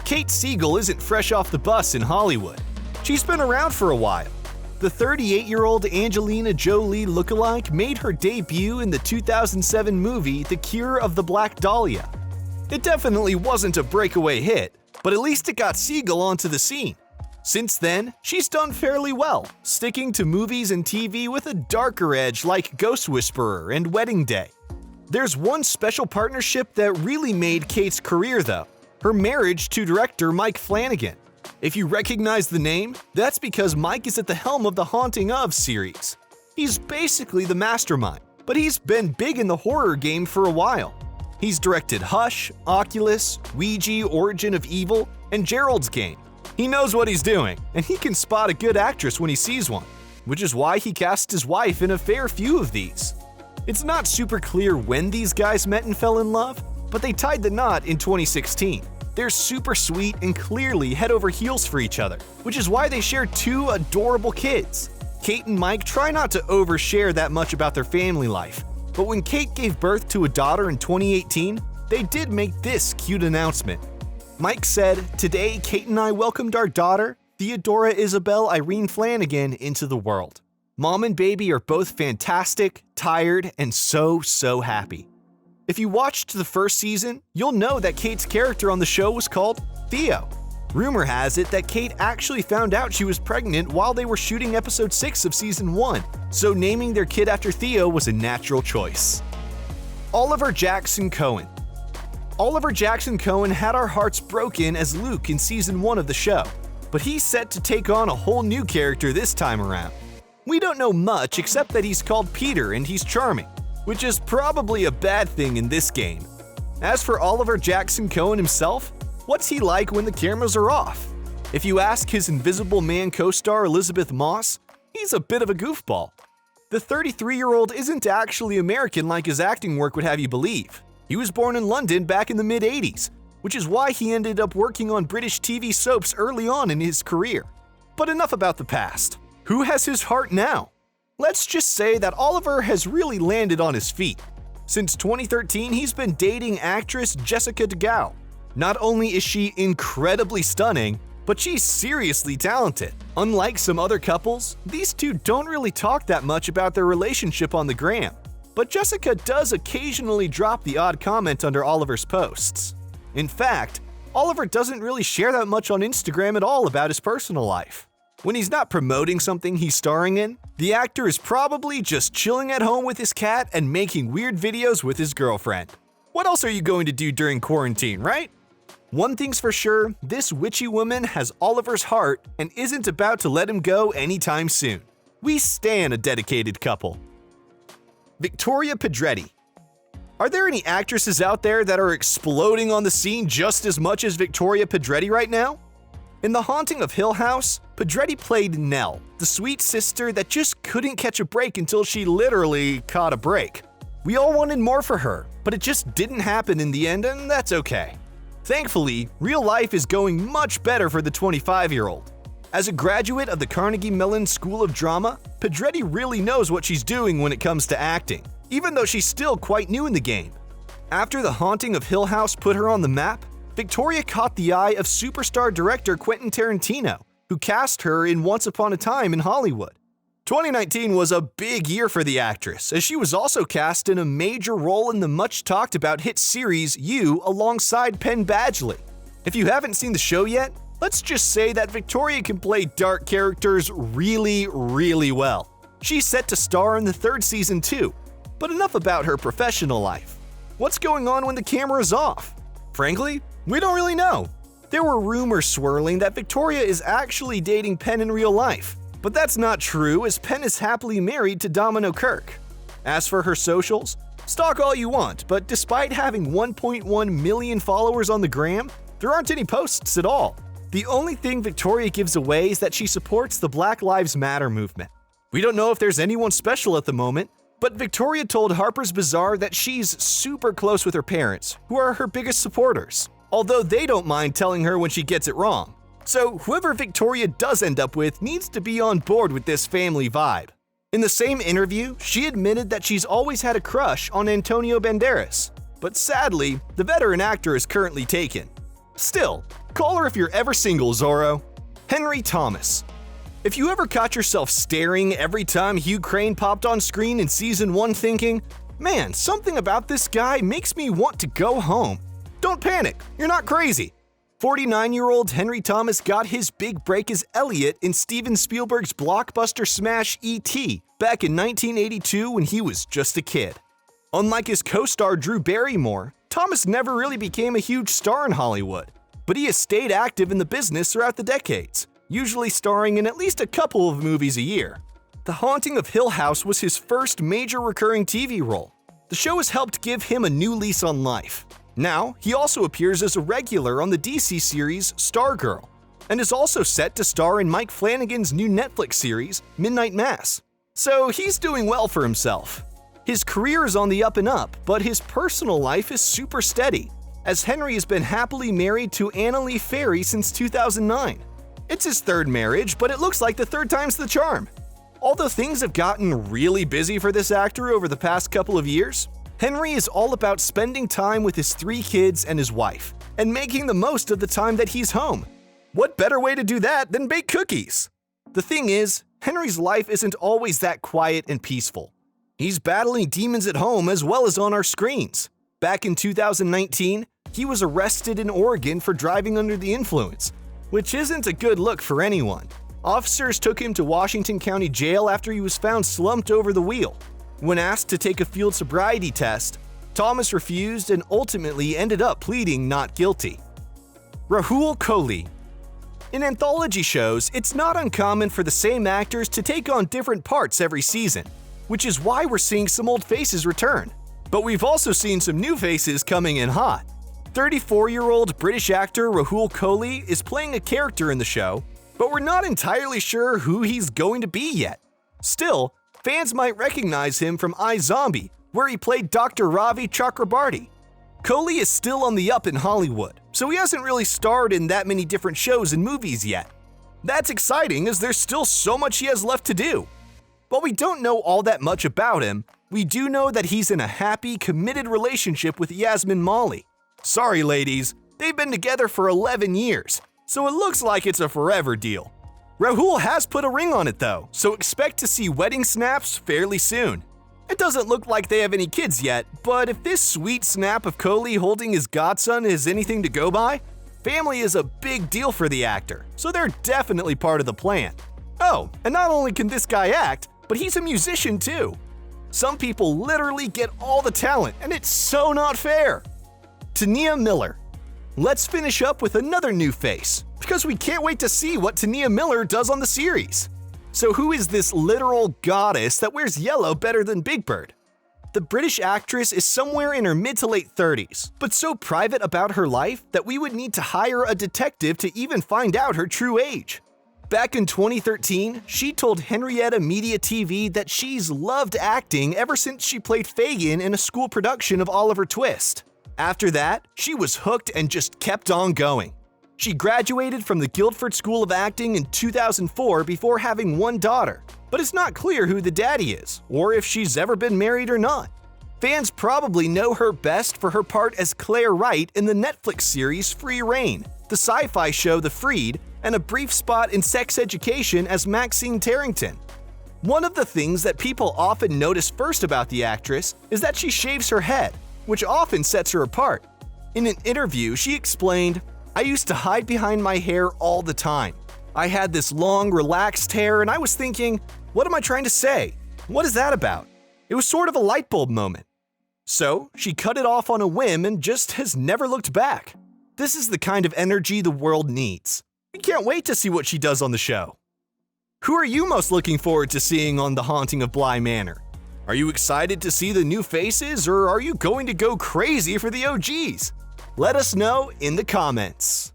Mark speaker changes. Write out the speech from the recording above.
Speaker 1: Kate Siegel isn't fresh off the bus in Hollywood. She's been around for a while. The 38-year-old Angelina Jolie lookalike made her debut in the 2007 movie The Cure of the Black Dahlia. It definitely wasn't a breakaway hit, but at least it got Siegel onto the scene. Since then, she's done fairly well, sticking to movies and TV with a darker edge like Ghost Whisperer and Wedding Day. There's one special partnership that really made Kate's career though, her marriage to director Mike Flanagan. If you recognize the name, that's because Mike is at the helm of the Haunting of series. He's basically the mastermind, but he's been big in the horror game for a while. He's directed Hush, Oculus, Ouija, Origin of Evil, and Gerald's Game. He knows what he's doing, and he can spot a good actress when he sees one, which is why he cast his wife in a fair few of these. It's not super clear when these guys met and fell in love, but they tied the knot in 2016. They're super sweet and clearly head over heels for each other, which is why they share two adorable kids. Kate and Mike try not to overshare that much about their family life, but when Kate gave birth to a daughter in 2018, they did make this cute announcement. Mike said, "Today, Kate and I welcomed our daughter, Theodora Isabel Irene Flanagan, into the world. Mom and baby are both fantastic, tired, and so happy." If you watched the first season, you'll know that Kate's character on the show was called Theo. Rumor has it that Kate actually found out she was pregnant while they were shooting episode 6 of season 1, so naming their kid after Theo was a natural choice. Oliver Jackson Cohen. Oliver Jackson Cohen had our hearts broken as Luke in season 1 of the show, but he's set to take on a whole new character this time around. We don't know much except that he's called Peter and he's charming, which is probably a bad thing in this game. As for Oliver Jackson Cohen himself, what's he like when the cameras are off? If you ask his Invisible Man co-star Elizabeth Moss, he's a bit of a goofball. The 33-year-old isn't actually American like his acting work would have you believe. He was born in London back in the mid-80s, which is why he ended up working on British TV soaps early on in his career. But enough about the past. Who has his heart now? Let's just say that Oliver has really landed on his feet. Since 2013, he's been dating actress Jessica DeGao. Not only is she incredibly stunning, but she's seriously talented. Unlike some other couples, these two don't really talk that much about their relationship on the gram. But Jessica does occasionally drop the odd comment under Oliver's posts. In fact, Oliver doesn't really share that much on Instagram at all about his personal life. When he's not promoting something he's starring in, the actor is probably just chilling at home with his cat and making weird videos with his girlfriend. What else are you going to do during quarantine, right? One thing's for sure, this witchy woman has Oliver's heart and isn't about to let him go anytime soon. We stan a dedicated couple. Victoria Pedretti. Are there any actresses out there that are exploding on the scene just as much as Victoria Pedretti right now? In The Haunting of Hill House, Pedretti played Nell, the sweet sister that just couldn't catch a break until she literally caught a break. We all wanted more for her, but it just didn't happen in the end, and that's okay. Thankfully, real life is going much better for the 25-year-old. As a graduate of the Carnegie Mellon School of Drama, Pedretti really knows what she's doing when it comes to acting, even though she's still quite new in the game. After The Haunting of Hill House put her on the map, Victoria caught the eye of superstar director Quentin Tarantino, who cast her in Once Upon a Time in Hollywood. 2019 was a big year for the actress, as she was also cast in a major role in the much-talked-about hit series You alongside Penn Badgley. If you haven't seen the show yet, let's just say that Victoria can play dark characters really well. She's set to star in the 3rd season too. But enough about her professional life. What's going on when the camera's off? Frankly, we don't really know. There were rumors swirling that Victoria is actually dating Penn in real life, but that's not true as Penn is happily married to Domino Kirk. As for her socials, stalk all you want, but despite having 1.1 million followers on the gram, there aren't any posts at all. The only thing Victoria gives away is that she supports the Black Lives Matter movement. We don't know if there's anyone special at the moment, but Victoria told Harper's Bazaar that she's super close with her parents, who are her biggest supporters, although they don't mind telling her when she gets it wrong. So whoever Victoria does end up with needs to be on board with this family vibe. In the same interview, she admitted that she's always had a crush on Antonio Banderas, but sadly, the veteran actor is currently taken. Still, Call her if you're ever single, Zorro. Henry Thomas. If you ever caught yourself staring every time Hugh Crane popped on screen in Season 1 thinking, "Man, something about this guy makes me want to go home," don't panic, you're not crazy. 49-year-old Henry Thomas got his big break as Elliot in Steven Spielberg's blockbuster smash E.T. back in 1982 when he was just a kid. Unlike his co-star Drew Barrymore, Thomas never really became a huge star in Hollywood, but he has stayed active in the business throughout the decades, usually starring in at least a couple of movies a year. The Haunting of Hill House was his first major recurring TV role. The show has helped give him a new lease on life. Now, he also appears as a regular on the DC series Stargirl, and is also set to star in Mike Flanagan's new Netflix series, Midnight Mass. So he's doing well for himself. His career is on the up and up, but his personal life is super steady, as Henry has been happily married to Annalee Ferry since 2009. It's his third marriage, but it looks like the third time's the charm. Although things have gotten really busy for this actor over the past couple of years, Henry is all about spending time with his 3 kids and his wife, and making the most of the time that he's home. What better way to do that than bake cookies? The thing is, Henry's life isn't always that quiet and peaceful. He's battling demons at home as well as on our screens. Back in 2019, he was arrested in Oregon for driving under the influence, which isn't a good look for anyone. Officers took him to Washington County Jail after he was found slumped over the wheel. When asked to take a field sobriety test, Thomas refused and ultimately ended up pleading not guilty. Rahul Kohli. In anthology shows, it's not uncommon for the same actors to take on different parts every season, which is why we're seeing some old faces return. But we've also seen some new faces coming in hot. 34-year-old British actor Rahul Kohli is playing a character in the show, but we're not entirely sure who he's going to be yet. Still, fans might recognize him from iZombie, where he played Dr. Ravi Chakrabarti. Kohli is still on the up in Hollywood, so he hasn't really starred in that many different shows and movies yet. That's exciting as there's still so much he has left to do. While we don't know all that much about him, we do know that he's in a happy, committed relationship with Yasmin Molly. Sorry ladies, they've been together for 11 years, so it looks like it's a forever deal. Rahul has put a ring on it though, so expect to see wedding snaps fairly soon. It doesn't look like they have any kids yet, but if this sweet snap of Kohli holding his godson is anything to go by, family is a big deal for the actor, so they're definitely part of the plan. Oh, and not only can this guy act, but he's a musician too. Some people literally get all the talent, and it's so not fair. Tania Miller. Let's finish up with another new face, because we can't wait to see what Tania Miller does on the series. So who is this literal goddess that wears yellow better than Big Bird? The British actress is somewhere in her mid to late 30s, but so private about her life that we would need to hire a detective to even find out her true age. Back in 2013, she told Henrietta Media TV that she's loved acting ever since she played Fagin in a school production of Oliver Twist. After that, she was hooked and just kept on going. She graduated from the Guildford School of Acting in 2004 before having one daughter, but it's not clear who the daddy is, or if she's ever been married or not. Fans probably know her best for her part as Claire Wright in the Netflix series Free Reign, the sci-fi show The Freed, and a brief spot in Sex Education as Maxine Tarrington. One of the things that people often notice first about the actress is that she shaves her head, which often sets her apart. In an interview, she explained, "I used to hide behind my hair all the time. I had this long, relaxed hair, and I was thinking, what am I trying to say? What is that about?" It was sort of a light bulb moment. So, she cut it off on a whim and just has never looked back. This is the kind of energy the world needs. We can't wait to see what she does on the show. Who are you most looking forward to seeing on The Haunting of Bly Manor? Are you excited to see the new faces, or are you going to go crazy for the OGs? Let us know in the comments.